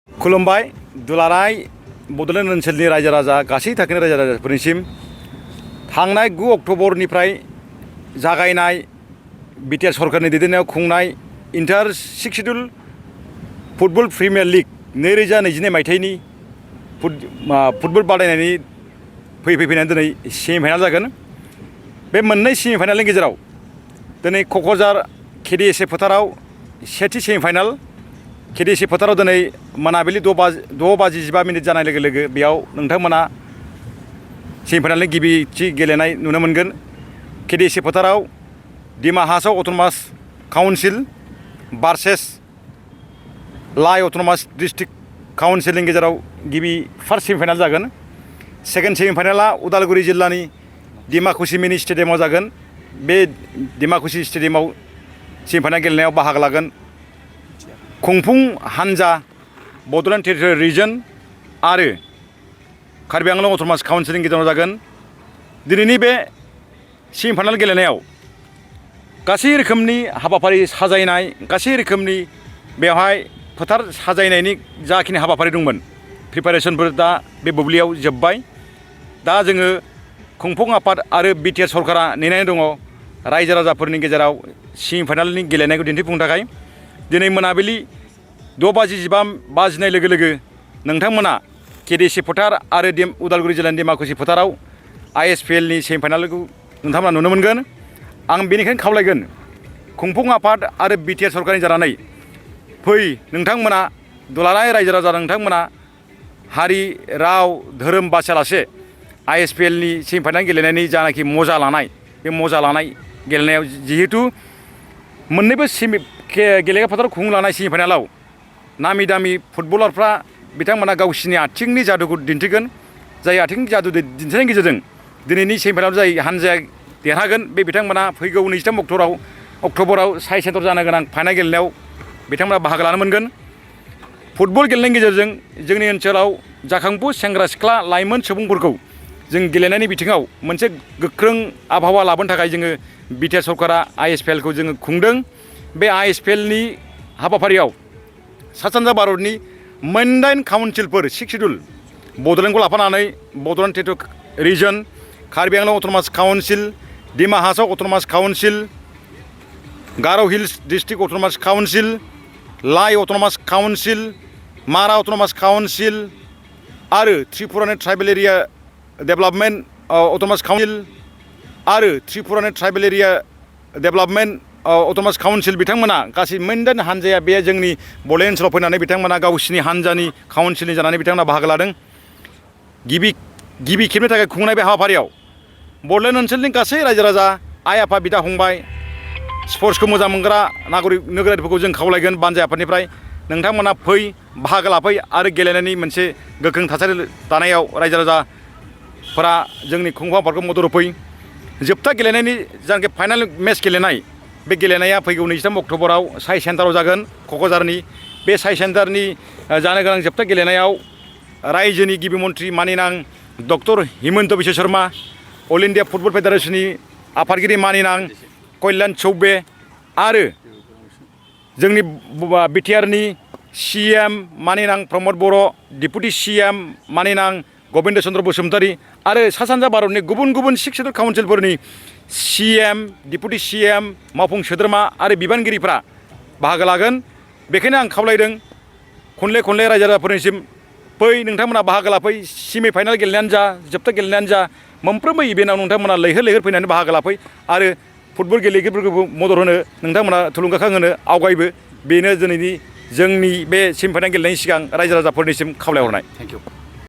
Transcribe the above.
खुलुमबाय दुलाराय बड'लेण्ड ओनसोलनि रायजो राजा गासै थाखोनि रायजो राजाफोरनिसिम थांनाय 9 अक्ट'बरनिफ्राय जागायनाय बिटिआर सरकारनि दैदेननायाव खुंनाय इन्टार 6 शिड्युल फुटबल प्रिमियार लीग 2022 मायथाइनि फुटबल बादायनायनि फैनानै दिनै सेमिफाइनाल जागोन। बे मोननै सेमिफाइनालनि गेजेराव दिनै क'क्राझार KDSA फोथाराव सेथि सेमिफाइनाल KDSA फोथाराव दिनै मोनाबिलि 6:15 जानाय लोगो लोगो बेयाव नोंथांमोना सेमिफाइनालनि गिबिथि गेलेनाय नुनो मोनगोन। KDSA फोथाराव Dima Hasao autonomous council versus लाइ अट'नमास डिस्ट्रिक्ट काउन्सिलनि गेजेराव गिबि फार्स्ट सेमिफाइनाल जागोन। सेकेन्ड सेमिफाइनाला उदालगुरि जिल्लानि डिमाकुसि मिनि स्टेडियामाव जागोन। बे डिमाकुसि स्टेडियामाव सेमिफाइनाल गेलेनायाव बाहागो लागोन खुंफुं हानजा बड'लेण्ड टेरिट'रियेल रिजन आरो कार्बि आंलं अट'नमास काउन्सिलनि गेजेराव जागोन। दिनैनि बे सेमिफाइनाल गेलेनायाव गासै रोखोमनि हाबाफारि साजायनाय गासै रोखोमनि बेवहाय फोथार साजायनायनि जाखिनि हाबाफारि दंमोन प्रिपारेसनफोर दा बे बुब्लियाव जोब्बाय। दा जोङो खुंफुं आफाद आरो बिटिआर सरकारा नेनानै दङ रायजो राजाफोरनि गेजेराव सेमिफाइनालनि गेलेनायखौ दिन्थिफुंनो थाखाय। दिनै मोनाबिलि 6:15 लोगो लोगो नोंथांमोना KDSA फोथार आरो उदालगुरि जिल्लानि डिमाकुसि फोथाराव ISPL नि सेमिफाइनालखौ नोंथांमोना नुनो मोनगोन। आं बेनिखायनो खावलायगोन खुंफुं आफाद आरो बिटिआर सरकारनि जानानै फै नोंथांमोना दुलाराय रायजो राजा नोंथांमोना हारि राव धोरोम बासियालासे ISPL नि सेमिफाइनाल गेलेनायनि जानाखि मजा लानाय बे मजा लानाय गेलेनायाव जिहेतु मोननैबो गेलेग्रा फोथाराव खुंनो लानाय सेमिफाइनालाव नामी दामि फुटबलारफ्रा बिथांमोना गावसिनि आथिंनि जादुखौ दिन्थिगोन। जाय आथिंनि जादु दिन्थिनायनि गेजेरजों दिनैनि सेमिफाइनालाव जाय हानजाया देरहागोन बे बिथांमोना फैगौ 23 अक्ट'बराव साइ सेन्टर जानो गोनां फाइनाल गेलेनायाव बिथांमोना बाहागो लानो मोनगोन। फुटबल गेलेनायनि गेजेरजों जोंनि ओनसोलाव जाखांफु सेंग्रा सिख्ला लाइमोन सुबुंफोरखौ जों गेलेनायनि बिथिङाव मोनसे गोख्रों आबहावा लाबोनो थाखाय जोङो बिटिआर सरकारा ISPL खौ जोङो खुंदों। बे ISPL नि हाबाफारियाव सा सानजा भारतनि 9 काउन्सिलफोर 6 शिड्युल बड'लेण्डखौ लाफानानै Bodoland territorial region Karbi Anglong autonomous council Dima Hasao autonomous council Garo' hills district autonomous council Lai autonomous council Mara autonomous council आरो त्रिपुरानि tribal area development autonomous council आरो त्रिपुरानि tribal area development autonomous council बिथांमोना गासै 9 हानजाया बे जोंनि बड'लेण्ड ओनसोलाव फैनानै बिथांमोना गावसिनि हानजानि काउन्सिलनि जानानै बिथांमोना बाहागो लादों। गिबि खेबनि थाखाय खुंनाय बे हाबाफारियाव बड'लेण्ड ओनसोलनि गासै रायजो राजा आइ आफा बिदा फंबाय स्पर्ट्सखौ मोजां मोनग्रा नागरिक नोगोरारिफोरखौ जों खावलायगोन बानजाय आफादनिफ्राय नोंथांमोना फै बाहागो लाफै आरो गेलेनायनि मोनसे गोख्रों थासारि दानायाव रायजो राजाफोरा जोंनि खुंफुं आफादखौ मदद होफै। जोबथा गेलेनायनि जानाखि फाइनाल मेच गेलेनाय बे गेलेनाया फैगौ 23 अक्ट'बराव साइ सेन्टाराव जागोन क'क्राझारनि। बे साइ सेन्टारनि जानो गोनां जोबथा गेलेनायाव रायजोनि गिबि मन्थ्रि मानिनां doctor Himanta Biswa Sarma all India football फेडारेसननि आफादगिरि मानिनां कल्याण चौबे आरो जोंनि बिटिआरनि CM मानिनां प्रमद बर' डिपुटि CM मानिनां गबिन्द चन्द्र बसुमतारी आरो सा सानजा भारतनि गुबुन गुबुन 6 शिड्युल काउन्सिलफोरनि CM डिपुटि CM मावफुं सोद्रोमा आरो बिबानगिरिफ्रा बाहागो लागोन। बेखायनो आं खावलायदों खनले रायजो राजाफोरनिसिम फै नोंथांमोना बाहागो लाफै सेमिफाइनाल गेलेनायानो जा जोबथा गेलेनायानो जा मोनफ्रोमबो इभेन्टआव नोंथांमोना लैहोर फैनानै बाहागो लाफै आरो फुटबल गेलेगिरिफोरखौबो मदद होनो नोंथांमोना थुलुंगाखां होनो आवगायबो बेनो दिनैनि जोंनि बे सेमिफाइनाल गेलेनायनि सिगां रायजो राजाफोरनिसिम खावलायहरनाय। Thank U.